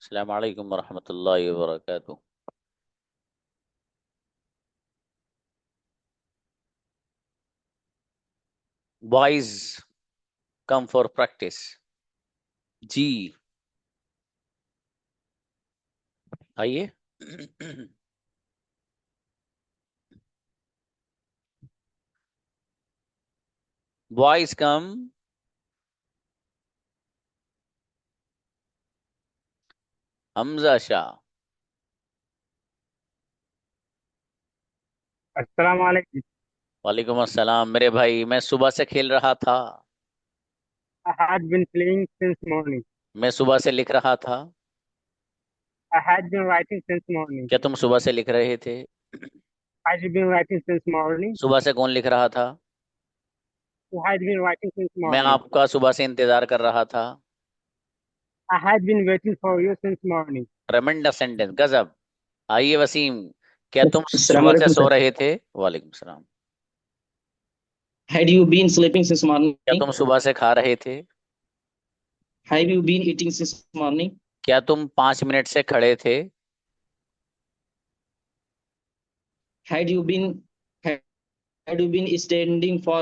अस्सलाम वालेकुम रहमतुल्लाहि व बरकातुहू। Boys come for practice. जी आइए। Boys come. हमजा शाह। अस्सलाम वालेकुम। वालेकुम अस्सलाम मेरे भाई, मैं सुबह से खेल रहा था। I had been playing since morning. मैं सुबह से लिख रहा था। I had been writing since morning. क्या तुम सुबह से लिख रहे थे? I had been writing since morning. सुबह से कौन लिख रहा था? Who had been writing since मैं morning? आपका सुबह से इंतजार कर रहा था। I had been waiting for you since morning. ट्रेमेंडस sentence, गजब। आइए वसीम, क्या तुम अस्सलाम सुबह से वालेकुम सो सर। रहे थे? वालेकुम सलाम। Had you been sleeping since क्या morning? तुम सुबह से खा रहे थे? Have you been eating since morning? क्या तुम 5 मिनट से खड़े थे? Had you been had you been standing for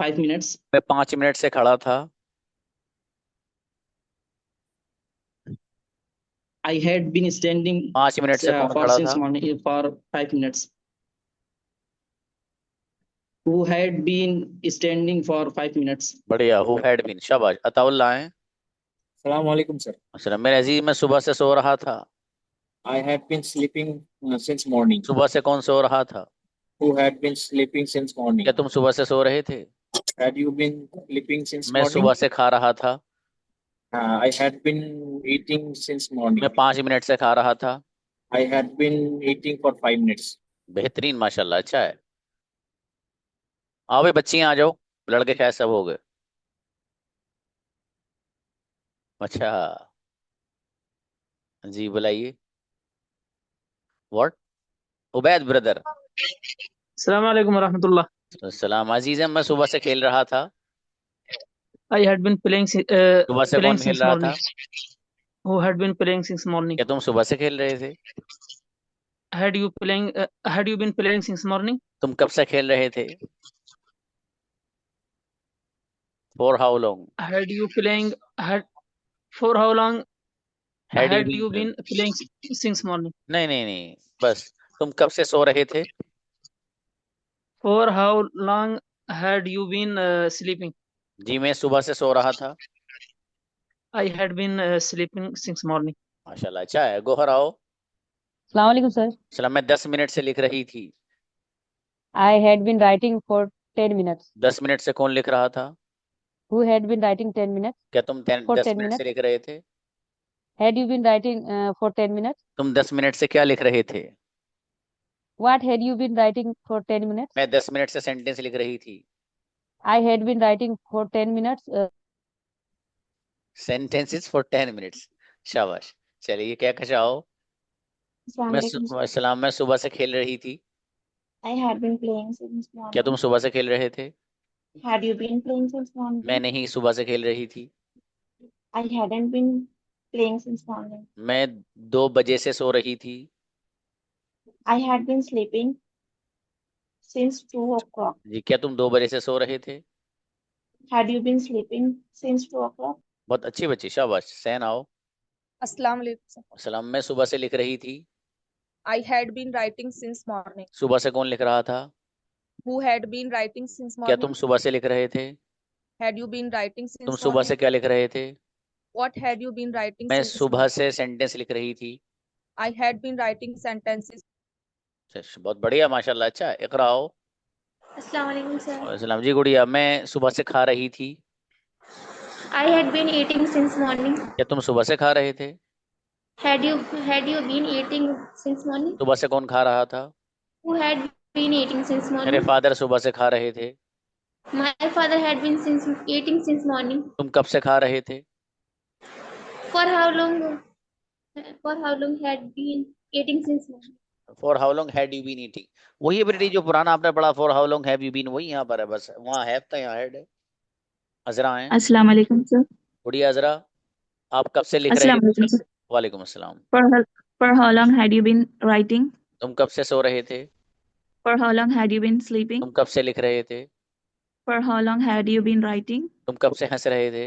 5 minutes? मैं 5 मिनट से खड़ा था। I had been standing 5 minute से कौन for खड़ा since था? morning for 5 minutes. Who had been standing for 5 minutes? बढ़िया, हु हैड बीन, शाबाश। अताउल्लाह है। Assalamu alaikum, sir. असलम मेरे अजीज, मैं सुबह से सो रहा था। I have been sleeping since morning. सुबह से कौन सो रहा था? Who had been sleeping since क्या morning? तुम सुबह से सो रहे थे? Had you been sleeping since मैं morning? सुबह से खा रहा था। I had been eating since मैं morning. 5 मिनट से खा रहा था। I had been eating for 5 minutes. बेहतरीन, माशाल्लाह, अच्छा है। आओ भाई बच्चियां आ जाओ। लड़के शायद सब हो गए। अच्छा। जी बुलाइए। व्हाट? उबैद ब्रदर। अस्सलाम वालेकुम रहमतुल्लाह। सलाम अजीज, मैं सुबह से खेल रहा था। I had been सुबह से playing कौन खेल since रहा morning. था? Who had been playing since morning? क्या तुम सुबह से खेल रहे थे? Had you been playing since morning? तुम कब से खेल रहे थे? For how long? Had you playing had For how long had you had been you playing? been playing since morning? नहीं नहीं नहीं, बस। तुम कब से सो रहे थे? For how long had you been sleeping? जी मैं सुबह से सो रहा था। I had been sleeping since morning. माशाल्लाह, अच्छा है। गोहर आओ। अस्सलाम वालेकुम सर। चला, मैं 10 मिनट से लिख रही थी। I had been writing for 10 minutes. 10 minute से कौन लिख रहा था? Who had been writing 10 minutes? क्या तुम For दस 10 मिनट से minutes? लिख रहे थे? Had you been writing for 10 minutes? तुम 10 मिनट से क्या लिख रहे थे? What had you been writing for 10 minutes? मैं 10 मिनट से सेंटेंस लिख रही थी। I had been writing for 10 minutes. Sentences for 10 minutes. शाबाश। चलिए, क्या कशाओ। Assalamu alaikum, sir. सलाम, मैं सुबह से खेल रही थी। I had been playing since क्या तुम morning. सुबह से खेल रहे थे? Had you been playing since मैं morning? नहीं, सुबह से खेल रही थी। I hadn't been playing since morning. मैं 2 बजे से सो रही थी। I had been sleeping since 2 o'clock. जी, क्या तुम 2 बजे से सो रहे थे? Had you been sleeping since 2 o'clock? बहुत अच्छी बच्ची, शाबाश। सहन आओ। अस्सलाम वालेकुम सर। सलाम, मैं सुबह से लिख रही थी। I had been writing since morning. सुबह से कौन लिख रहा था? Who had been writing since क्या morning? तुम सुबह से लिख रहे थे? Had you been writing तुम since सुबह से morning? क्या लिख रहे थे? What had you been writing मैं since सुबह morning? से सेंटेंस लिख रही थी। I had been writing sentences. बहुत बढ़िया, माशाल्लाह, अच्छा है। इकरा आओ। Assalamu alaikum, sir. सलाम जी गुड़िया, मैं सुबह से खा रही थी। I had been eating since morning. क्या तुम सुबह से खा रहे थे? Had you been eating since morning? सुबह से कौन खा रहा था? Who had been eating since मेरे morning? फादर सुबह से खा रहे थे। My father had been eating since morning. तुम कब से खा रहे थे? For how long? For how long had been eating since morning? For how long had you been eating. वही बेटी जो पुराना आपने पढ़ा, for how long have you been, वही यहाँ पर है। बस वहाँ हैव था, यहाँ हैड है। अजरा है। अस्सलाम वालेकुम सर। गुड़िया अजरा, आप कब से लिख रहे अस्सलाम थे? वालेकुम सर। वालेकुम अस्सलाम। For how long had you been writing? तुम कब से सो रहे थे? For how long had you been sleeping? तुम कब से लिख रहे थे? For how long had you been writing? तुम कब से हंस रहे थे?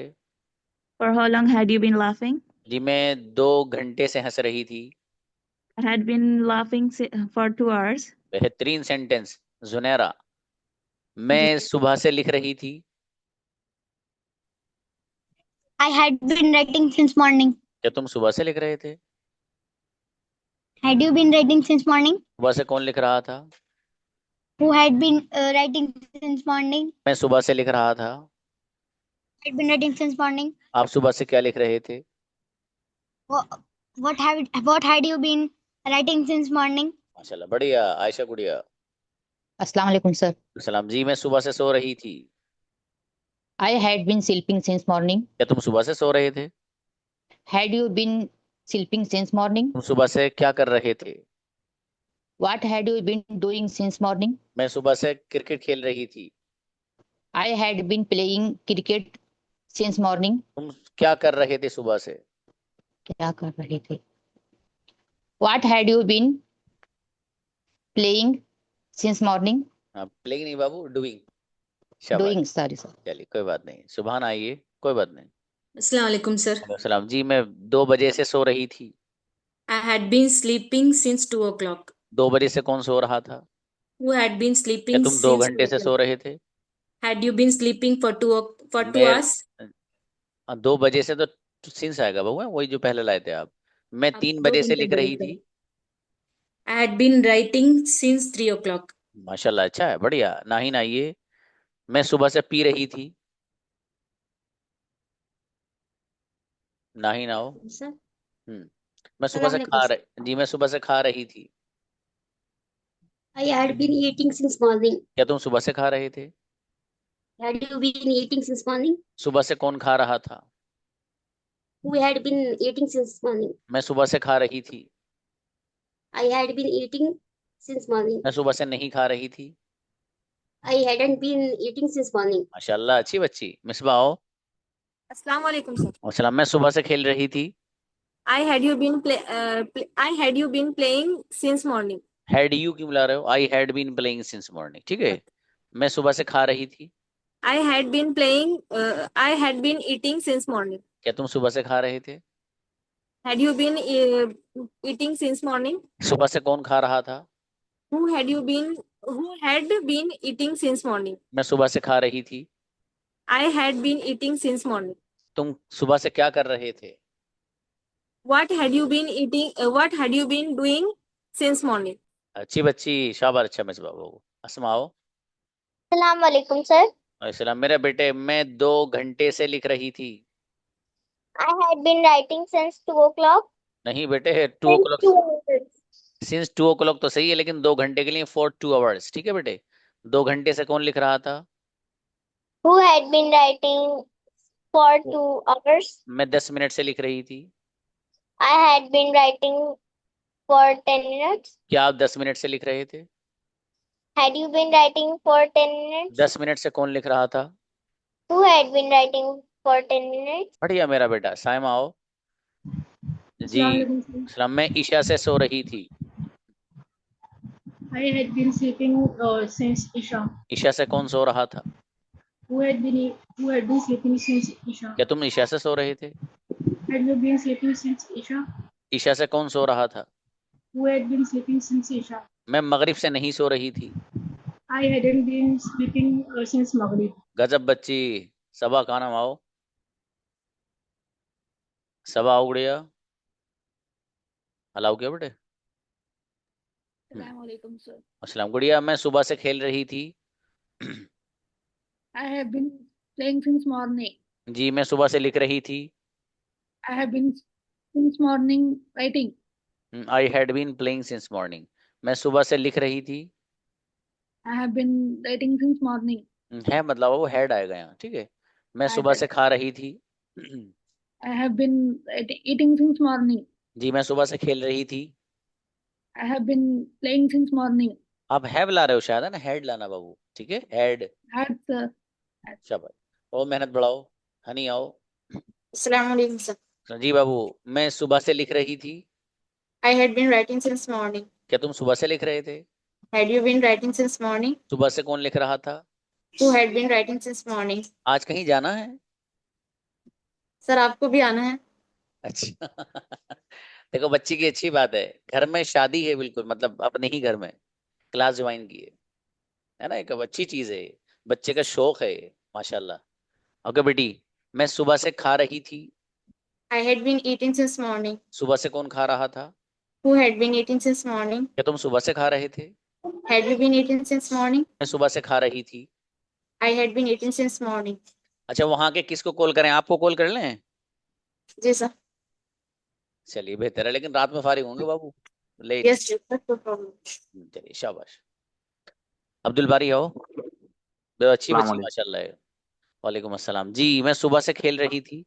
For how long had you been laughing? जी मैं 2 घंटे से हंस रही थी। I had been laughing for 2 hours. बेहतरीन सेंटेंस जुनैरा। मैं सुबह से लिख रही थी। I had been writing since morning. क्या तुम सुबह से लिख रहे थे? Had you been writing since morning? सुबह से कौन लिख रहा था? Who had been writing since morning? मैं सुबह से लिख रहा था। Had been writing since morning. आप सुबह से क्या लिख रहे थे? What had you been writing since morning? माशाल्लाह बढ़िया। आयशा गुड़िया। अस्सलाम वालेकुम सर। सलाम जी मैं सुबह से सो रही थी। I had been sleeping since morning. क्या तुम सुबह से सो रहे थे? Had you been sleeping since morning? तुम सुबह से क्या कर रहे थे? What had you been doing since morning? मैं सुबह से क्रिकेट खेल रही थी। I had been playing cricket since morning. तुम क्या कर रहे थे सुबह से? क्या कर रहे थे? What had you been playing since morning? हाँ प्लेइंग नहीं बाबू, डूइंग। शाबाश। Doing, sorry sir. चलिए कोई बात नहीं, सुभान आइए, कोई बात नहीं। अस्सलाम वालेकुम सर। सलाम जी मैं 2 बजे से सो रही थी। I had been sleeping since 2 o'clock. 2 बजे से कौन सो रहा था? Who had been क्या sleeping तुम 2 since 2 घंटे से सो o'clock? रहे थे? Had you been sleeping for 2 मैं hours? 2 बजे से तो सिंस आएगा बहू, वही जो पहले लाए थे आप। मैं आप 3 2 बजे से घंटे लिख रही बोले थे। थी। I had been writing since 3 o'clock. माशाल्लाह अच्छा है, बढ़िया। नाहिन आइए। मैं सुबह से पी रही थी। नाहिन आओ। सर मैं सुबह से खा रही जी मैं सुबह से खा रही थी। I had been eating since morning. क्या तुम सुबह से खा रहे थे? Had you been eating since morning? सुबह से कौन खा रहा था? Who had been eating since morning? मैं सुबह से खा रही थी। I had been eating since morning. मैं सुबह से नहीं खा रही थी। I hadn't been eating since morning. माशाल्लाह अच्छी बच्ची। मिसबा आओ। अस्सलाम वालेकुम सर। अस्सलाम। मैं सुबह से खेल रही थी। I had you been playing since morning. Had you क्यों बुला रहे हो? I had been playing since morning, ठीक है। मैं सुबह से खा रही थी। I had been eating since morning. क्या तुम सुबह से खा रहे थे? Had you been eating since morning? सुबह से कौन खा रहा था? Who had been eating since morning? मैं सुबह से खा रही थी। I had been eating since morning. तुम सुबह से क्या कर रहे थे? What had you been doing since morning? अच्छी बच्ची, शाबाश। अच्छा मिसबा बाबू। अस्मा आओ। Assalamu alaikum, sir. अस्सलाम। मेरे बेटे मैं 2 घंटे से लिख रही थी। I had been writing since 2 o'clock. नहीं बेटे 2 Since o'clock 2 hours. Since 2 o'clock तो सही है, लेकिन 2 घंटे के लिए फॉर 2 hours, ठीक है बेटे। 2 घंटे से कौन लिख रहा था? Who had been writing for 2 hours? मैं 10 मिनट से लिख रही थी। I had been writing for 10 minutes. क्या आप 10 मिनट से लिख रहे थे? Had you been writing for 10 minutes? 10 minute से कौन लिख रहा था? Who had been writing for 10 minutes? बढ़िया मेरा बेटा। साइमा आओ जी। सलाम। मैं ईशा से सो रही थी। I had been sleeping since Isha. Isha से कौन सो रहा था? Who had been sleeping since Isha? क्या तुम ईशा से सो रहे थे? Had you been sleeping since Isha? Isha से कौन सो रहा था? Who had been sleeping since Isha? मैं मगरिब से नहीं सो रही थी। I hadn't been sleeping since Maghrib. गजब बच्ची। सबा का नाम आओ। सबा आओ गुड़िया। अलाउ किया बेटे। Assalamualaikum, sir. अस्सलाम। गुड़िया मैं सुबह से खेल रही थी। I have been playing since morning. जी मैं सुबह से लिख रही थी। I have been since morning writing. I had been playing since morning. मैं सुबह से लिख रही थी। I have been writing since morning. है मतलब वो हेड आएगा यहाँ, ठीक है। मैं सुबह से खा रही थी। I have been eating since morning. जी मैं सुबह से खेल रही थी। I have been playing since morning. आप हैव ला रहे हो शायद, है ना। हेड लाना बाबू, ठीक है। हेड। Had शाबाश। और मेहनत बढ़ाओ। हनी आओ। अस्सलाम वालेकुम सर। तो जी बाबू, मैं सुबह से लिख रही थी। I had been writing since morning. क्या तुम सुबह से लिख रहे थे? Had you been writing since morning? सुबह से कौन लिख रहा था? Who had been writing since morning? आज कहीं जाना है? सर आपको भी आना है। अच्छा देखो बच्ची की अच्छी बात है, घर में शादी है, बिल्कुल मतलब अपने ही घर में क्लास ज्वाइन की है ना, एक अच्छी चीज है, बच्चे का शौक है ये, माशाल्लाह। ओके बेटी, मैं सुबह से खा रही थी। I had been eating since morning. सुबह से कौन खा रहा था? Who had been eating since morning? क्या तुम सुबह से खा रहे थे? Had you been eating since morning? मैं सुबह से खा रही थी। I had been eating since morning. अच्छा, वहां के किसको कॉल करें, आपको कॉल कर लें? जी सर। चलिए बेहतर है, लेकिन रात में फारिग होंगे बाबू, late. Yes sir, no problem. चलिए शाबाश। अब्दुल बारी आओ, बहुत अच्छी बच्ची माशाल्लाह है। वालेकुम अस्सलाम जी, मैं सुबह से खेल रही थी।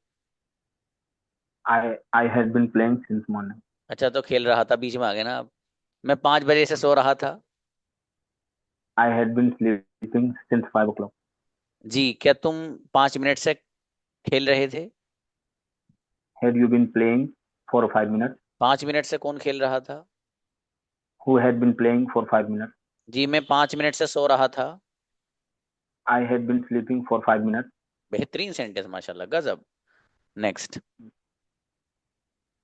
I had been playing since morning. अच्छा, तो खेल रहा था बीच में आ गए ना आप। मैं 5 बजे से सो रहा था। I had been sleeping since 5 o'clock. जी, क्या तुम 5 मिनट से खेल रहे थे? Had you been playing for 5 minutes? 5 minute से कौन खेल रहा था? Who had been playing for 5 minutes? जी, मैं 5 मिनट से सो रहा था। I had been sleeping for 5 minutes. बेहतरीन सेंटेंस माशाल्लाह, गजब। नेक्स्ट,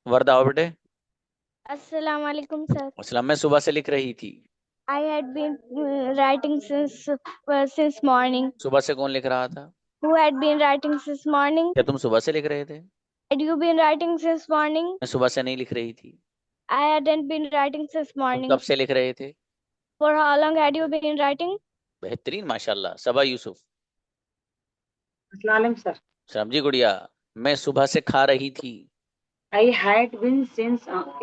वर्दा आओ बेटे। अस्सलाम वालेकुम सर। अस्सलाम, मैं सुबह से लिख रही थी। I had been writing since morning. सुबह से कौन लिख रहा था? Who had been writing since morning? क्या तुम सुबह से लिख रहे थे? Had you been writing since morning? मैं सुबह से नहीं लिख रही थी। I hadn't been writing since तुम morning. कब से लिख रहे थे? For how long had you been writing? बेहतरीन माशाल्लाह। सबा यूसुफ। Assalamualaikum sir. सलाम जी गुड़िया, मैं सुबह से खा रही थी। I had been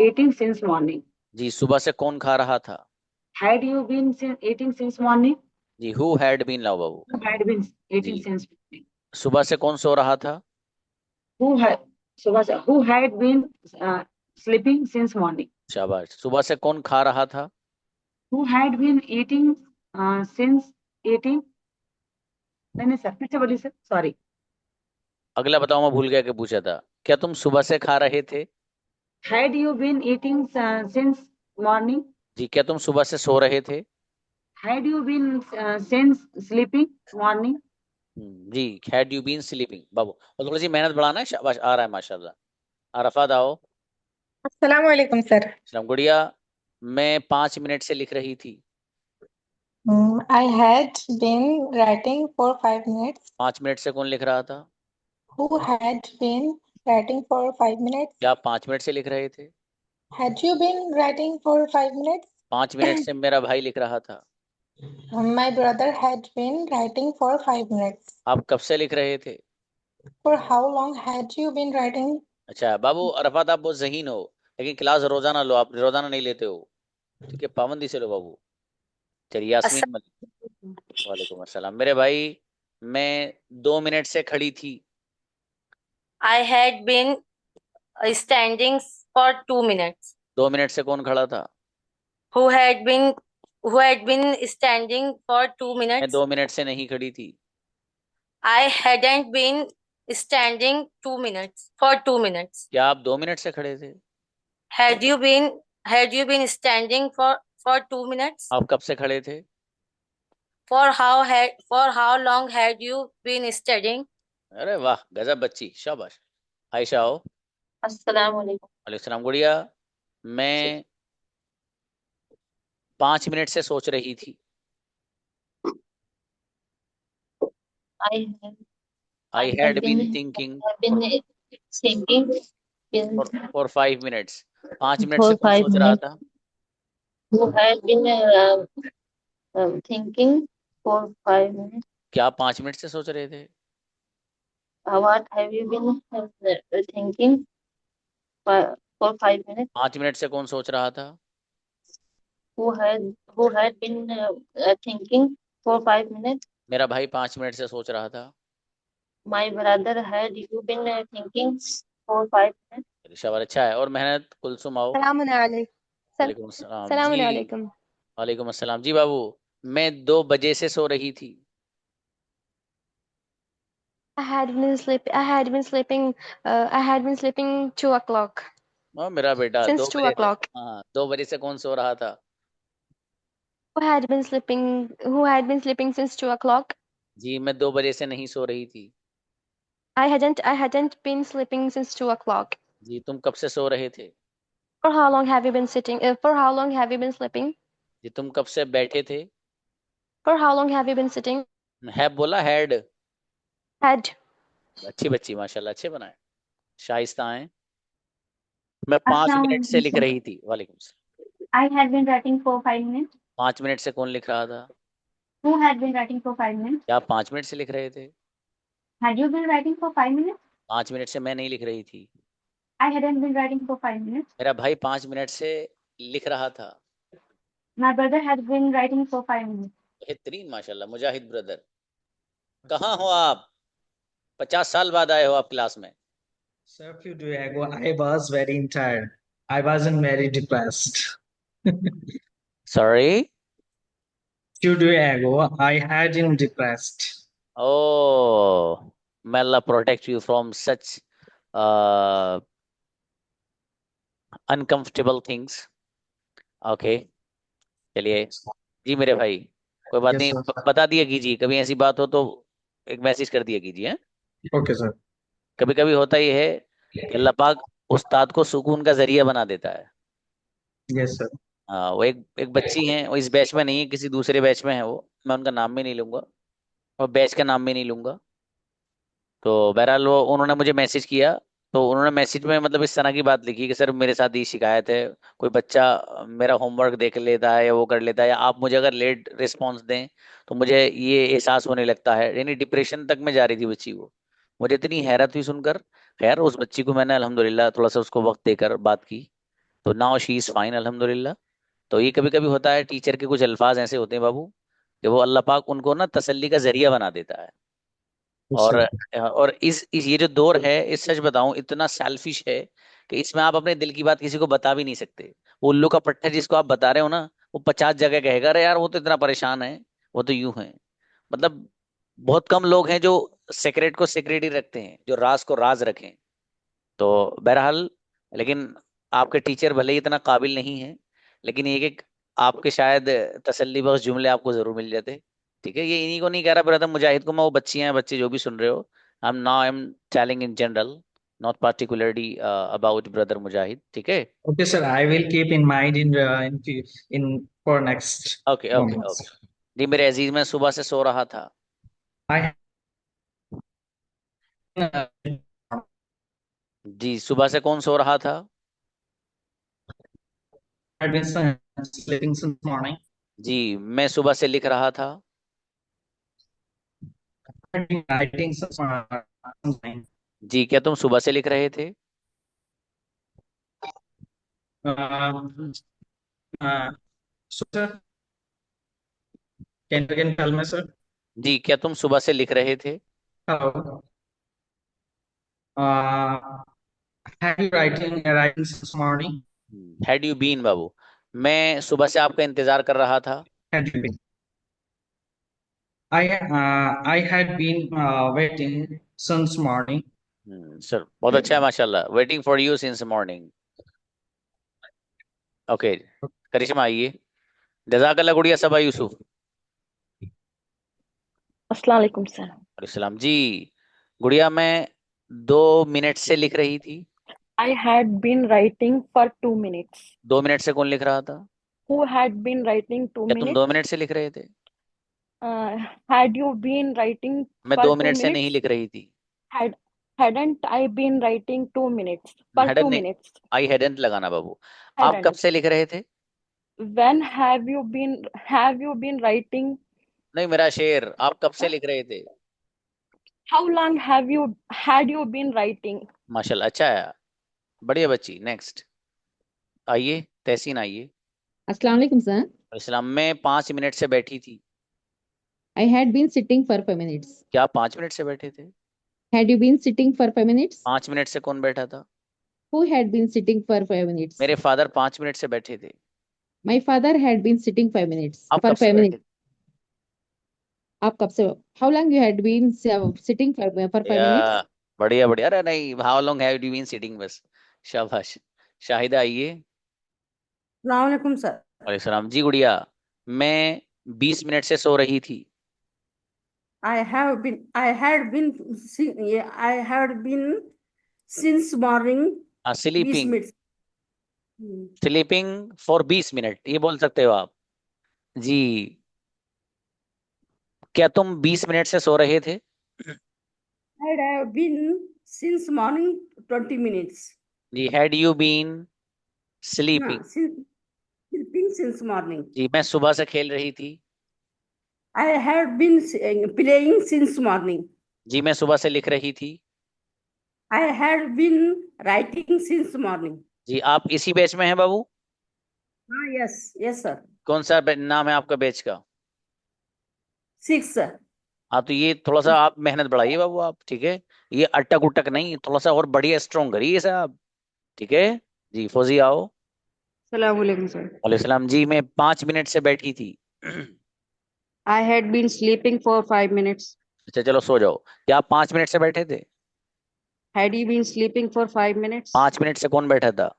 eating since morning. जी, सुबह से कौन खा रहा था? Had you been eating since morning? जी, हु हैड बीन, लाओ बाबू। Who had been eating ji. since morning? सुबह से कौन सो रहा था? Who had been sleeping since morning? शाबाश। सुबह से कौन खा रहा था? Who had been eating since eating? नहीं सर, फिर से बोलिए सर, सॉरी। अगला बताओ, मैं भूल गया कि पूछा था। क्या तुम सुबह से खा रहे थे? Had you been eating since morning? जी, क्या तुम सुबह से सो रहे थे? Had you been since sleeping morning? जी, हैड यू बीन स्लीपिंग बाबू। और थोड़ी सी मेहनत बढ़ाना है, शाबाश, आ रहा है माशाल्लाह। अरफात आओ। अस्सलाम वालेकुम सर। सलाम गुड़िया, मैं 5 मिनट से लिख रही थी। I had been writing for 5 minutes. 5 minute से कौन लिख रहा था? Who had been writing for 5 minutes? क्या आप 5 मिनट से लिख रहे थे? Had you been writing for 5 minutes? 5 minute से मेरा भाई लिख रहा था। My brother had been writing for 5 minutes. आप कब से लिख रहे थे? For how long had you been writing? अच्छा बाबू, अरफात आप बहुत ज़हीन हो, लेकिन क्लास रोजाना लो, आप रोजाना नहीं लेते हो, ठीक है, पाबंदी से लो बाबू। चलिए यास्मीन मलिक। वालेकुम अस्सलाम। मेरे भाई, मैं 2 मिनट से खड़ी थी। I had been standing for 2 minutes. 2 minute से कौन खड़ा था? Who had been standing for 2 मैं minutes? 2 मिनट से नहीं खड़ी थी। I hadn't been standing 2 minutes for 2 minutes. क्या आप 2 मिनट से खड़े थे? Had you been standing for 2 minutes? आप कब से खड़े थे? For how long had you been studying? अरे वाह, गजब बच्ची, शाबाश। आयशा आओ। अस्सलाम वालेकुम। वालेकुम सलाम गुड़िया, मैं 5 मिनट से सोच रही थी। I had been thinking for 5 minutes. 5 minute से कौन सोच रहा था? Who had been thinking for 5 minutes? क्या आप 5 मिनट से सोच रहे थे? What have you been thinking for 5 minutes? 5 minute से कौन सोच रहा था? Who had been thinking for 5 minutes? मेरा भाई 5 मिनट से सोच रहा था। My brother had you been thinking for 5 minutes? शाबाश, अच्छा है। और मेहनत कुलसुम आओ। वालेकुम अस्सलाम जी। वालेकुम अस्सलाम जी बाबू, मैं 2 बजे से सो रही थी। I had been sleeping. I had been sleeping 2 o'clock. मेरा बेटा Since 2 2 बजे से, o'clock. हाँ 2 बजे से कौन सो रहा था? Who had been sleeping since 2 o'clock? जी मैं 2 बजे से नहीं सो रही थी। I hadn't been sleeping since 2 o'clock. जी तुम कब से सो रहे थे? For how long have you been for how long have you been sleeping? जी तुम कब से बैठे थे? For how long have you been sitting? है बोला हेड। Had. अच्छी बच्ची माशाल्लाह, अच्छे बनाए, शाइस्ता हैं। मैं 5 अस्सलाम मिनट से लिख वालेकुम रही थी। वालेकुम सलाम। sir. I had been writing for 5 minutes. 5 minute से कौन लिख रहा था? Who had been writing for 5 minutes? क्या आप 5 मिनट से लिख रहे थे? Had you been writing for 5 minutes? 5 minute से मैं नहीं लिख रही थी। I hadn't been writing for 5 minutes. मेरा भाई 5 मिनट से लिख रहा था। My brother had been writing for 5 minutes. बेहतरीन माशाल्लाह, मुजाहिद ब्रदर। कहाँ हो आप? 50 साल बाद आए हो आप क्लास में। Sir, few days ago, I was very tired. I wasn't very depressed. Sorry? Few days ago, I had been depressed. Oh, may Allah protect you from such uncomfortable things. Okay, चलिए जी मेरे भाई, कोई बात Yes, नहीं, sir. बता दिया कीजिए, कभी ऐसी बात हो तो एक मैसेज कर दिया कीजिए। Okay, sir. कभी कभी होता ही है कि अल्लाह पाक उस्ताद को सुकून का जरिया बना देता है। Yes, sir. हाँ, वो एक बच्ची हैं, वो इस बैच में नहीं है, किसी दूसरे बैच में है वो, मैं उनका नाम भी नहीं लूंगा और बैच का नाम भी नहीं लूंगा। तो बहरहाल वो उन्होंने मुझे मैसेज किया, तो उन्होंने मैसेज में मतलब इस तरह की बात लिखी कि सर मेरे साथ ये शिकायत है, कोई बच्चा मेरा होमवर्क देख लेता है या वो कर लेता है, या आप मुझे अगर लेट रिस्पॉन्स दें तो मुझे ये एहसास होने लगता है। यानी डिप्रेशन तक में जा रही थी बच्ची वो। मुझे इतनी हैरत हुई सुनकर। खैर उस बच्ची को मैंने अल्हम्दुलिल्लाह थोड़ा सा उसको वक्त देकर बात की, तो नाउ शी इज फाइन अल्हम्दुलिल्लाह। तो ये कभी कभी होता है, टीचर के कुछ अल्फाज ऐसे होते हैं बाबू कि वो अल्लाह पाक उनको ना तसल्ली का जरिया बना देता है। Yes, और sir. और इस ये जो दौर है, इस सच बताऊं इतना सेल्फिश है कि इसमें आप अपने दिल की बात किसी को बता भी नहीं सकते। वो उल्लू का पट्टा जिसको आप बता रहे हो ना, वो 50 जगह कहेगा अरे यार वो तो इतना परेशान है, वो तो यूं है। मतलब बहुत कम लोग हैं जो सेक्रेट को सेक्रेट ही रखते हैं, जो राज को राज रखें। तो बहरहाल, लेकिन आपके टीचर भले ही इतना काबिल नहीं है, लेकिन एक एक आपके शायद तसल्ली बख्श जुमले आपको जरूर मिल जाते। ठीक है, ये इन्हीं को नहीं कह रहा ब्रदर मुजाहिद को मैं, वो बच्चियां हैं बच्चे जो भी सुन रहे हो, I am telling in general, not particularly about brother Mujahid. ठीक है, Okay, sir. I will keep in mind in for next okay okay moments. Okay. जी मेरे अजीज, मैं सुबह से सो रहा था। I जी सुबह से कौन सो रहा था? had been sleeping since morning. जी मैं सुबह से लिख रहा था। I had been writing since morning. जी क्या तुम सुबह से लिख रहे थे? Uh, so, sir, can you again tell me, sir? जी क्या तुम सुबह से लिख रहे थे? Hello. Have you writing since morning? Had you been बाबू, मैं सुबह से आपका इंतजार कर रहा था। Had you been? I had been waiting since morning. Sir बहुत अच्छा है माशाल्लाह, waiting for you since morning. Okay Karishma आइए। जज़ाकल्लाह गुड़िया सबा यूसुफ। अस्सलाम वालेकुम सर। सलाम जी। गुड़िया मैं 2 मिनट से लिख रही थी। I had been writing for 2 minutes. 2 minute से कौन लिख रहा था? Who had been writing 2 क्या तुम 2 minutes? मिनट से लिख रहे थे? Had you been writing मैं for 2 2 मिनट से नहीं minutes? लिख रही थी। Hadn't I been writing 2 minutes? For 2 minutes. I hadn't लगाना बाबू। आप Hadn't. कब से लिख रहे थे? When have you been writing? नहीं मेरा शेर, आप कब से लिख रहे थे? How long had you been writing? माशाल्लाह अच्छा है, बढ़िया बच्ची। नेक्स्ट आइए तहसीन आइए। अस्सलाम वालेकुम सर। इस्लाम में 5 मिनट से बैठी थी। I had been sitting for 5 minutes. क्या आप 5 मिनट से बैठे थे? Had you been sitting for 5 minutes? 5 minute से कौन बैठा था? Who had been sitting for 5 minutes? मेरे फादर 5 मिनट से बैठे थे। My father had been sitting 5 minutes. आप For कब से 5 minutes. बैठे थे? आप कब से how long you had been sitting for 5 minutes? या बढ़िया बढ़िया। अरे नहीं, how long have you been sitting, बस। शाबाश। शाहिदा आइए। Assalamualaikum sir. वालेकुम सलाम जी। गुड़िया, मैं 20 मिनट से सो रही थी। I had been since morning 20 sleeping. minutes. Sleeping for 20 minute, ये बोल सकते हो आप जी। क्या तुम 20 मिनट से सो रहे थे? I have been since morning 20 minutes. जी। Had you been sleeping? Sleeping since morning. जी। मैं सुबह से खेल रही थी। I had been playing since morning. जी। मैं सुबह से लिख रही थी। I had been writing since morning. जी। आप इसी बैच में हैं बाबू? Yes sir. कौन सा नाम है आपका बैच का? 6 sir. हाँ, तो ये थोड़ा सा आप मेहनत बढ़ाइए बाबू आप, ठीक है? ये अटक उटक नहीं, थोड़ा सा और बढ़िया स्ट्रॉन्ग करिए साहब, ठीक है जी। फौजी आओ। Assalamualaikum sir. वालेकुम सलाम जी। मैं 5 मिनट से बैठी थी। I had been sleeping for 5 minutes. अच्छा चलो सो जाओ। क्या आप 5 मिनट से बैठे थे? Had you been sleeping for 5 minutes? 5 minute से कौन बैठा था?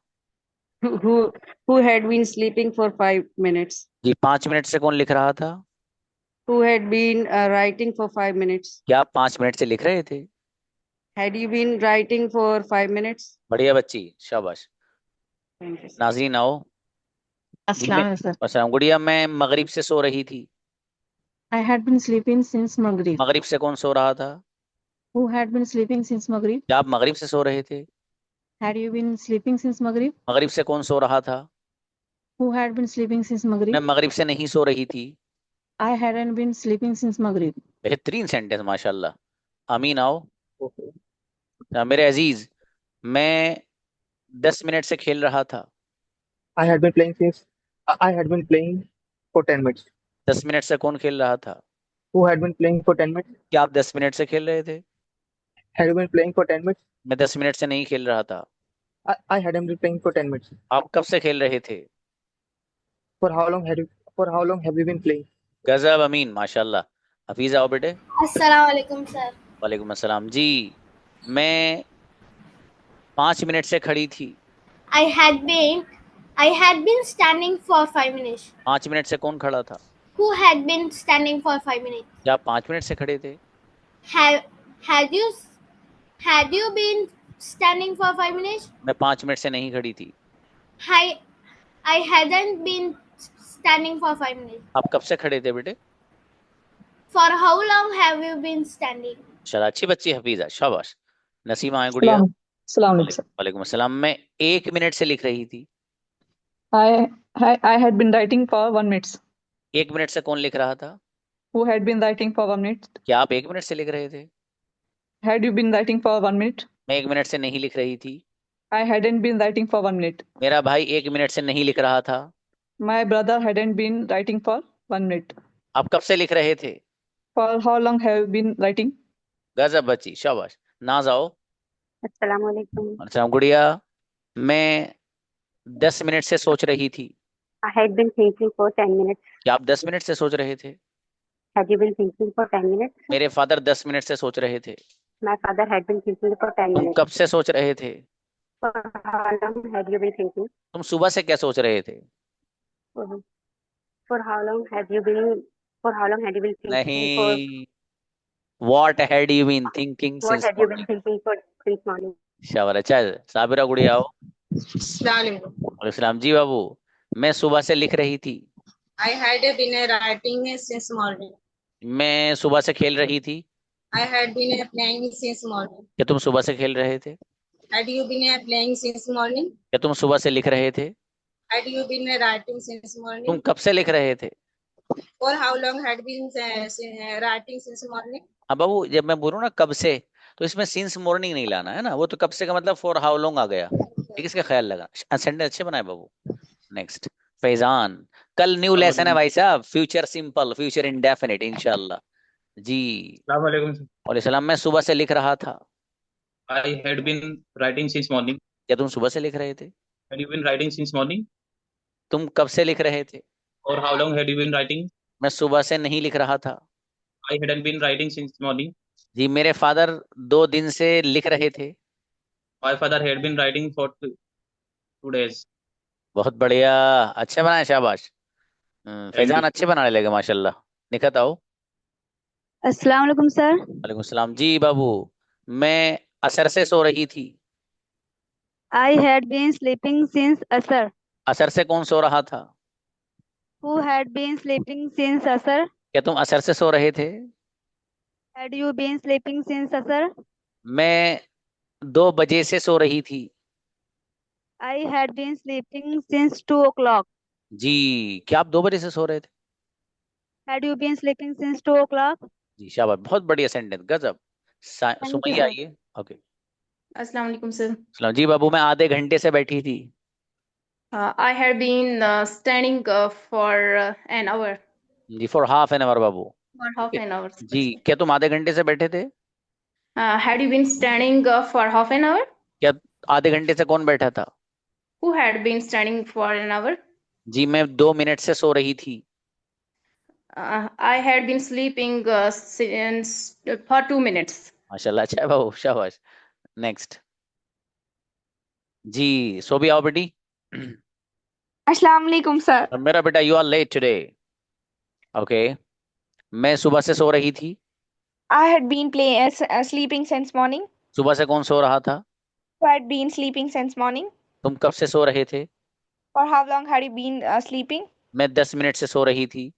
Who had been sleeping for 5 minutes? जी। 5 मिनट से कौन लिख रहा था? Who had been writing for 5 minutes? क्या आप 5 मिनट से लिख रहे थे? Had you been writing for 5 minutes? बढ़िया बच्ची, शाबाश। Thank you. नाजरीन आओ। अस्सलाम वालेकुम सर। अस्सलाम। गुड़िया, मैं मगरिब से सो रही थी। I had been sleeping since Maghrib. मगरिब से कौन सो रहा था? Who had been sleeping since Maghrib? क्या आप मगरिब से सो रहे थे? Had you been sleeping since Maghrib? मगरिब से कौन सो रहा था? Who had been sleeping since मैं Maghrib? मगरिब से नहीं सो रही थी। I hadn't been sleeping since Maghrib. बेहतरीन सेंटेंस, माशाल्लाह। अमीन आओ। मेरे अजीज, मैं 10 मिनट से खेल रहा था। I had been playing for 10 minutes. 10 minute से कौन खेल रहा था? Who had been playing for 10 minutes? क्या आप 10 मिनट से खेल रहे थे? Had you been playing for 10 minutes? मैं 10 मिनट से नहीं खेल रहा था। I hadn't been playing for 10 minutes. आप कब से खेल रहे थे? For how long have you been playing? गजब, अमीन, माशाल्लाह। हफीज आओ बेटे। Assalamualaikum sir. वालेकुम अस्सलाम जी। मैं 5 मिनट से खड़ी थी। I had been standing for 5 minutes. 5 minute से कौन खड़ा था? Who had been standing for 5 minutes? क्या आप 5 मिनट से खड़े थे? Had you been standing for 5 minutes? मैं 5 मिनट से नहीं खड़ी थी। I hadn't been standing for 5 minutes. आप कब से खड़े थे बेटे? For how long have you been standing? चलो, अच्छी बच्ची हफीजा, शाबाश। नसीमा आए गुड़िया। वालेकुम अस्सलाम। मैं 1 मिनट से लिख रही थी। I had been writing for 1 minute. 1 minute से कौन लिख रहा था? Who had been writing for 1 minute? क्या आप 1 मिनट से लिख रहे थे? Had you been writing for 1 minute? मैं 1 मिनट से नहीं लिख रही थी। I hadn't been writing for 1 minute. मेरा भाई 1 मिनट से नहीं लिख रहा था। My brother hadn't been writing for 1 minute. आप कब से लिख रहे थे? For how long have you been writing? गजब बच्ची, शाबाश। नाज आओ। Assalamualaikum. अच्छा गुड़िया, मैं 10 मिनट से सोच रही थी। I had been thinking for 10 minutes. क्या आप 10 मिनट से सोच रहे थे? Had you been thinking for 10 minutes? मेरे फादर 10 मिनट से सोच रहे थे। My father had been thinking for 10 तुम minutes. कब से सोच रहे थे? For how long had you been thinking? तुम सुबह से क्या सोच रहे थे? For how long had you been thinking? नहीं, what had you been thinking What since had you morning? been thinking since morning? शाबाश। अच्छा साबिरा गुड़िया आओ। Assalamualaikum. वालेकुम सलाम जी बाबू। मैं सुबह से लिख रही थी। I had been writing since morning. मैं सुबह से खेल रही थी। I had been playing since morning. क्या तुम सुबह से खेल रहे थे? Had you been playing since morning? क्या तुम सुबह से लिख रहे थे? Had you been writing since morning? तुम कब से लिख रहे थे? For how long had been writing since morning? हाँ बाबू, जब मैं बोलूँ ना कब से, तो इसमें सिंस मॉर्निंग नहीं लाना है ना, वो तो कब से का मतलब फॉर हाउ लॉन्ग आ गया। ठीक, इसका ख्याल लगा। सेंटेंस अच्छे बनाए बाबू। नेक्स्ट फैजान, कल न्यू लेसन है भाई साहब, फ्यूचर सिंपल, फ्यूचर इंडेफिनिट इंशाल्लाह जी। वालेकुम सलाम। मैं सुबह से लिख रहा था। I had been writing since morning. क्या तुम सुबह से लिख रहे थे? Had you been writing since morning? तुम कब से लिख रहे थे? Or how long had you been writing? मैं सुबह से नहीं लिख रहा था। I hadn't been writing since morning. जी मेरे फादर 2 दिन से लिख रहे थे। My father had been writing for 2 days. बहुत बढ़िया, अच्छे बनाए, शाबाश। Thank Faizan you. अच्छे बनाने लगे माशाल्लाह। निखत आओ। अस्सलाम वालेकुम सर। वालेकुम सलाम जी बाबू। मैं असर से सो रही थी। I had been sleeping since Asar. असर से कौन सो रहा था? Who had been sleeping since Asar? क्या तुम असर से सो रहे थे? Had you been sleeping since Asar? मैं 2 बजे से सो रही थी। I had been sleeping since 2 o'clock. जी क्या आप 2 बजे से सो रहे थे? Had you been sleeping since 2 o'clock? जी शाबाश, बहुत बढ़िया सेंटेंस, गजब। Thank you, Sumaiya sir. आइए। ओके। अस्सलाम वालेकुम सर। सलाम जी बाबू, मैं आधे घंटे से बैठी थी। I had been standing for an hour. जी फॉर हाफ एन आवर बाबू। For half an hour. जी क्या तुम आधे घंटे से बैठे थे? Had you been standing for half an hour? क्या आधे घंटे से कौन बैठा था? Who had been standing for an hour? जी मैं 2 मिनट से सो रही थी। I had been sleeping since for 2 minutes. माशाल्लाह, अच्छा है बाबू, शाबाश। नेक्स्ट। जी सोभी आओ बेटी। अस्सलाम वालेकुम सर। मेरा बेटा you are late today. Okay. मैं सुबह से सो रही थी। I had been sleeping since morning. सुबह से कौन सो रहा था? I had been sleeping since morning. तुम कब से सो रहे थे? For how long had you been sleeping? मैं 10 मिनट से सो रही थी।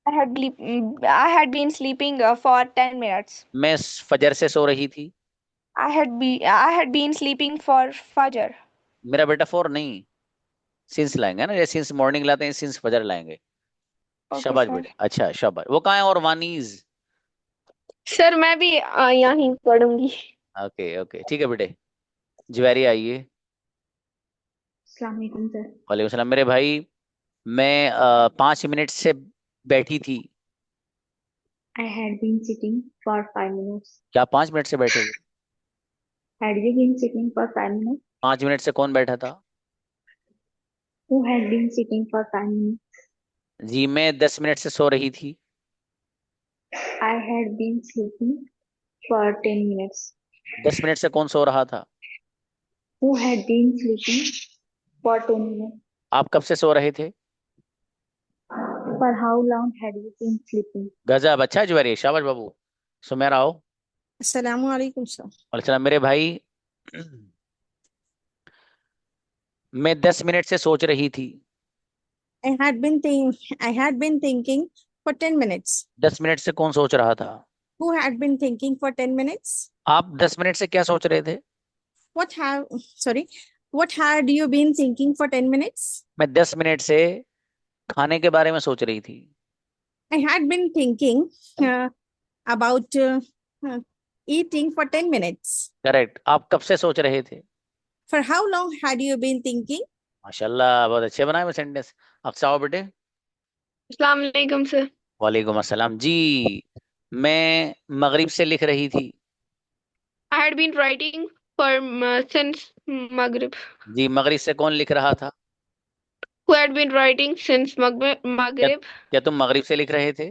I had been sleeping for 10 minutes. मैं फजर से सो रही थी। I had been sleeping for Fajr. मेरा बेटा फॉर नहीं, सिंस लाएंगे ना, जैसे सिंस मॉर्निंग लाते हैं, सिंस फजर लाएंगे। Okay, शाबाश sir. बेटे, अच्छा शाबाश। वो कहाँ है और वानीज? सर मैं भी यहीं पढ़ूंगी। ओके ओके ठीक है बेटे। जुवैरी आइए। अस्सलाम वालेकुम सर। वालेकुम सलाम मेरे भाई। मैं 5 मिनट से बैठी थी। I had been sitting for 5 minutes. क्या 5 मिनट से बैठे थे? Had you been sitting for 5 minutes? 5 minute से कौन बैठा था? Who had been sitting for 5 minutes? जी मैं 10 मिनट से सो रही थी। I had been sleeping for 10 minutes. 10 minute से कौन सो रहा था? Who had been sleeping for 10 minutes? आप कब से सो रहे थे? For how long had you been sleeping? गजब, अच्छा जुवैरी, शाबाश बाबू। सुमेरा आओ। अस्सलाम वालेकुम सर। वालेकुम सलाम मेरे भाई। मैं 10 मिनट से सोच रही थी। I had been thinking for 10 minutes. 10 minute से कौन सोच रहा था? Who had been thinking for 10 minutes? आप 10 मिनट से क्या सोच रहे थे? What had you been thinking for 10 minutes? मैं 10 मिनट से खाने के बारे में सोच रही थी। I had been thinking about eating for 10 minutes. Correct. आप कब से सोच रहे थे? For how long had you been thinking? माशाल्लाह, बहुत अच्छे बनाए वो सेंटेंस। अब से आओ बेटे। अस्सलाम वालेकुम सर। वालेकुम अस्सलाम जी। मैं मगरिब से लिख रही थी। I had been writing for since Maghrib. जी मगरिब से कौन लिख रहा था? Who had been writing since Maghrib? क्या तुम मगरिब से लिख रहे थे?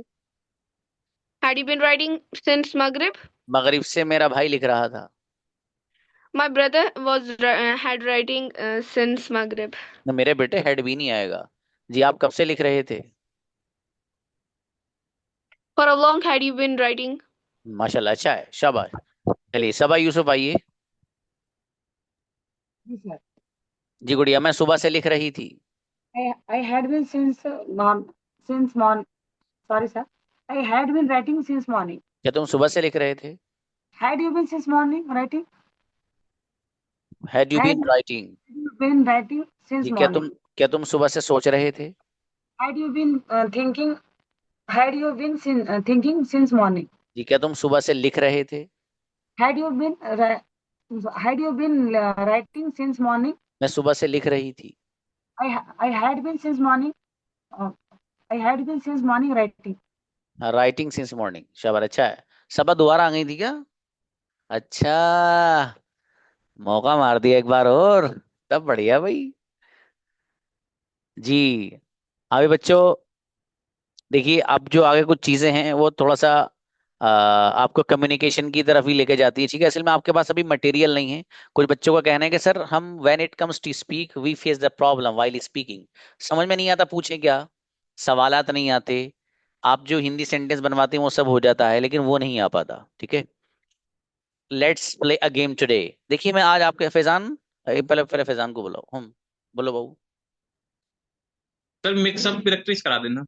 Had you been writing since Maghrib? मगरिब से मेरा भाई लिख रहा था। My brother had writing since Maghrib. ना मेरे बेटे हेड भी नहीं आएगा। जी आप कब से लिख रहे थे? For how long had you been writing? माशाल्लाह, अच्छा है, शाबाश। चलिए सबा यूसुफ आइए। जी सर। जी गुड़िया, मैं सुबह से लिख रही थी। I had been since morning. Sorry sir. I had been writing since morning. क्या तुम सुबह से लिख रहे थे? Had you been since morning writing? Had you been writing? You been writing since ji morning. क्या तुम सुबह से सोच रहे थे? Had you been thinking? Had you been thinking since morning? जी क्या तुम सुबह से लिख रहे थे? Had you been writing since morning? मैं सुबह से लिख रही थी। I had been since morning. I had been since morning writing. Writing since morning, शाबाश, अच्छा है। सबा दोबारा आ गई थी क्या? अच्छा, मौका मार दिया एक बार और, तब बढ़िया भाई। जी अभी बच्चों देखिए, अब जो आगे कुछ चीजें हैं वो थोड़ा सा आपको कम्युनिकेशन की तरफ ही लेके जाती है। ठीक है, असल में आपके पास अभी मटेरियल नहीं है। कुछ बच्चों का कहना है कि सर हम when it comes to speak we face the problem while speaking. समझ में नहीं आता, पूछे क्या, सवालात नहीं आते। आप जो हिंदी सेंटेंस बनवाते हैं वो सब हो जाता है, लेकिन वो नहीं आ पाता। ठीक है, let's play a game today. देखिए मैं आज आपके फैजान, पहले पहले फैजान को बुलाओ। हम बोलो बाबू। सर मिक्सअप प्रैक्टिस करा देना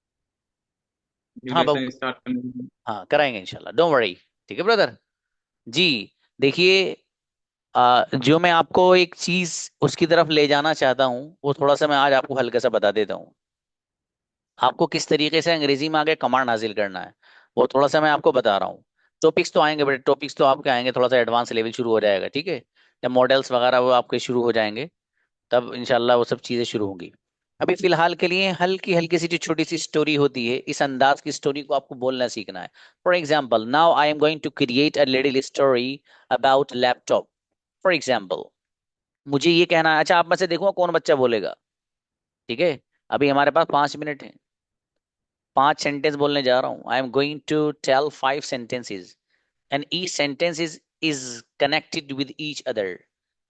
हाँ बाबू, ड्यूरेशन स्टार्ट करने के लिए। हाँ कराएंगे इंशाल्लाह, डोंट वरी। ठीक है ब्रदर जी। देखिए जो मैं आपको एक चीज उसकी तरफ ले जाना चाहता हूँ वो थोड़ा सा मैं आज आपको हल्का सा बता देता हूँ। आपको किस तरीके से अंग्रेजी में आगे कमांड हासिल करना है वो थोड़ा सा मैं आपको बता रहा हूँ। टॉपिक्स तो आएंगे बेटे, टॉपिक्स तो आपके आएंगे, थोड़ा सा एडवांस लेवल शुरू हो जाएगा। ठीक है, जब मॉडल्स वगैरह वो आपके शुरू हो जाएंगे तब इंशाल्लाह वो सब चीजें शुरू होंगी। अभी फिलहाल के लिए हल्की हल्की सी जो छोटी सी स्टोरी होती है, इस अंदाज की स्टोरी को आपको बोलना सीखना है। For example, now I am going to create a little story about laptop. For example, मुझे ये कहना है, अच्छा आप में से देखो कौन बच्चा बोलेगा। ठीक है, अभी हमारे पास 5 मिनट है, 5 सेंटेंस बोलने जा रहा हूँ। I am going to tell 5 sentences and each sentence is connected with each other.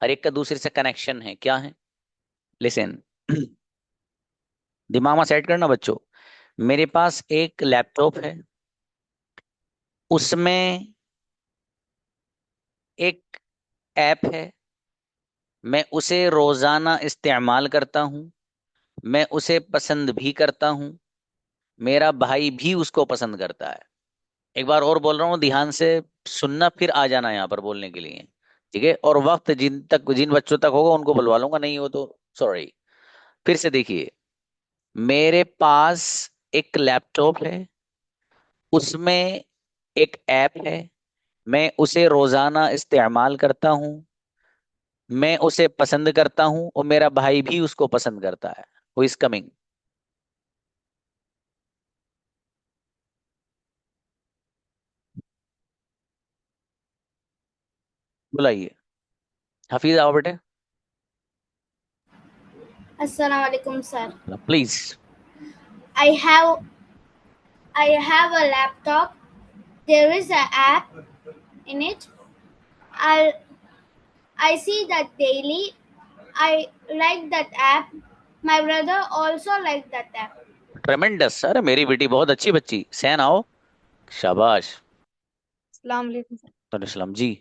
हर एक का दूसरे से कनेक्शन है, क्या है, लिसन। दिमाग में सेट करना बच्चों। मेरे पास एक लैपटॉप है, उसमें एक ऐप है, मैं उसे रोजाना इस्तेमाल करता हूँ, मैं उसे पसंद भी करता हूँ, मेरा भाई भी उसको पसंद करता है। एक बार और बोल रहा हूँ, ध्यान से सुनना, फिर आ जाना यहाँ पर बोलने के लिए। ठीक है, और वक्त जिन बच्चों तक होगा उनको बुलवा लूंगा, नहीं हो तो सॉरी। फिर से देखिए, मेरे पास एक लैपटॉप है, उसमें एक ऐप है, मैं उसे रोजाना इस्तेमाल करता हूँ, मैं उसे पसंद करता हूँ और मेरा भाई भी उसको पसंद करता है। Who is coming? बुलाइए, हफीज आओ बेटे Assalamualaikum, sir. Please. I have I have a laptop. There is an app in it. I I see that daily. I like that app. My brother also like that app. ट्रेमेंडस, अरे मेरी बेटी बहुत अच्छी बच्ची। San आओ, शाबाश। Assalamu alaikum, sir. तो जी,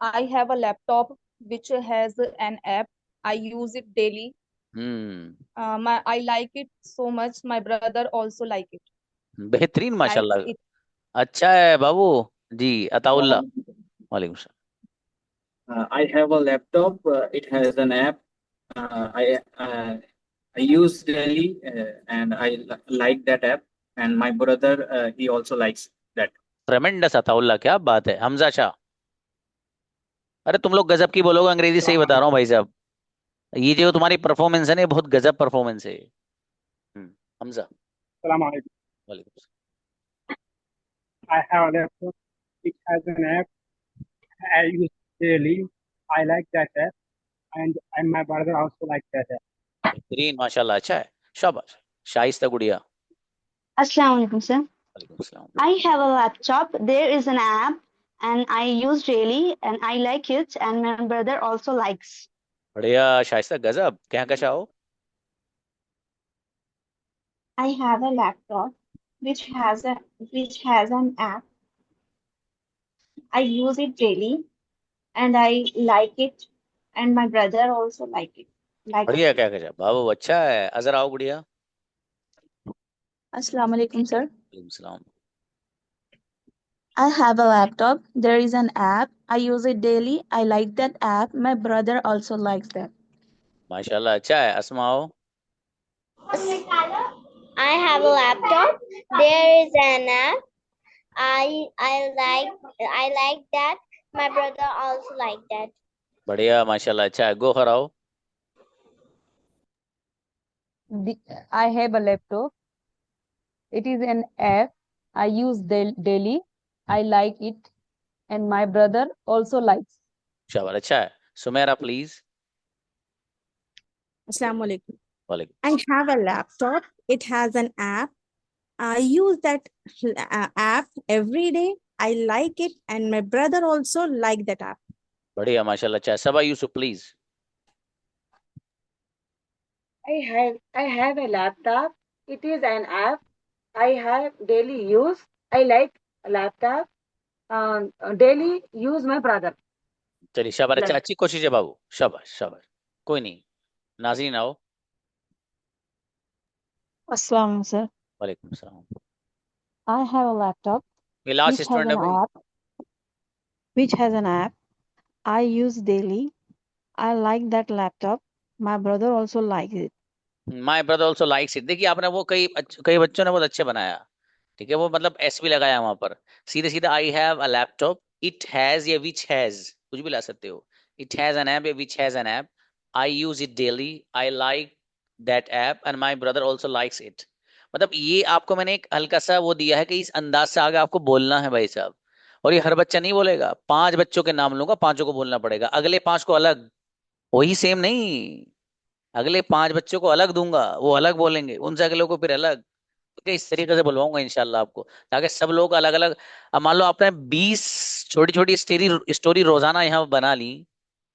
I have a laptop which has an app. I use it daily. I like it so much. My brother also like it. बेहतरीन Likes माशाल्लाह। it. अच्छा है बाबू जी। अताउल्ला, वालेकुम सलाम। I have a laptop. It has an app. I use daily, and like that app. And my brother, he also likes that. ट्रेमेंडस Ataullah, क्या बात है। हमजा शाह, अरे तुम लोग गजब की बोलोगे अंग्रेजी, सही बता रहा हूँ भाई साहब। ये जो तुम्हारी परफॉर्मेंस है ना, ये बहुत गजब परफॉर्मेंस है। हमजा। Assalamu alaikum. वालेकुम सलाम। I have a laptop. It has an app. I use daily. I like that app, and my brother also likes that app. बेहतरीन माशाल्लाह, अच्छा है, शाबाश। शाइस्ता गुड़िया। Assalamu alaikum, sir. वालेकुम सलाम। I have a laptop. There is an app, and I use daily, and I like it, and my brother also likes. बढ़िया शाइस्ता, गजब। क्या कशा हो? I have a laptop which has an app. I use it daily, and I like it, and my brother also like it. बढ़िया, क्या कशा बाबू, अच्छा है। अजर आओ गुड़िया। Assalamu alaikum, sir. वालेकुम सलाम। I have a laptop. There is an app. I use it daily. I like that app. My brother also likes that. माशाल्लाह, अच्छा है। अस्मा आओ। I have a laptop. There is an app. I like that. My brother also like that. बढ़िया माशाल्लाह, अच्छा है। गोहर आओ। I have a laptop. It is an app. I use daily. I like it, and my brother also likes. शाबाश, अच्छा है। Sumera please. Assalamu alaikum. वालेकुम। I have a laptop. It has an app. I use that app every day. I like it, and my brother also like that app. बढ़िया माशाल्लाह। अच्छा Saba Yusuf please. I have a laptop. It is an app I have daily use. I like laptop. Daily use my brother. चलिए शाबाश। अच्छा Like. अच्छी कोशिश है बाबू, शाबाश शाबाश। कोई नहीं, नाज़रीन आओ। Assalamu sir. वालेकुम सलाम। I have a laptop ये लास्ट which has स्टूडेंट है an भाई। app. Which has an app I use daily. I like that laptop. My brother also likes it. My brother also likes it. देखिए आपने वो कई बच्चों ने बहुत अच्छे बनाया, ठीक है, वो मतलब एस भी लगाया वहां पर। सीधे सीधे I have a laptop, it has या विच हैज, कुछ भी ला सकते हो। इट हैज एन ऐप या which has an app, I use it daily, I like that app and my brother also likes it. मतलब ये आपको मैंने एक हल्का सा वो दिया है कि इस अंदाज से आगे आपको बोलना है भाई साहब। और ये हर बच्चा नहीं बोलेगा। 5 बच्चों के नाम लूंगा, 5 को बोलना पड़ेगा, अगले 5 को अलग, वही सेम नहीं, अगले 5 बच्चों को अलग दूंगा, वो अलग बोलेंगे, उनसे अगले को फिर अलग। तो इस तरीके से बुलवाऊंगा इंशाल्लाह आपको, ताकि सब लोग अलग अलग। अब मान लो आपने 20 छोटी छोटी स्टोरी रोजाना यहाँ बना ली,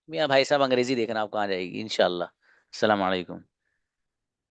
मियां भाई साहब अंग्रेजी देखना आप कहाँ जाएगी इंशाल्लाह। अस्सलाम वालेकुम।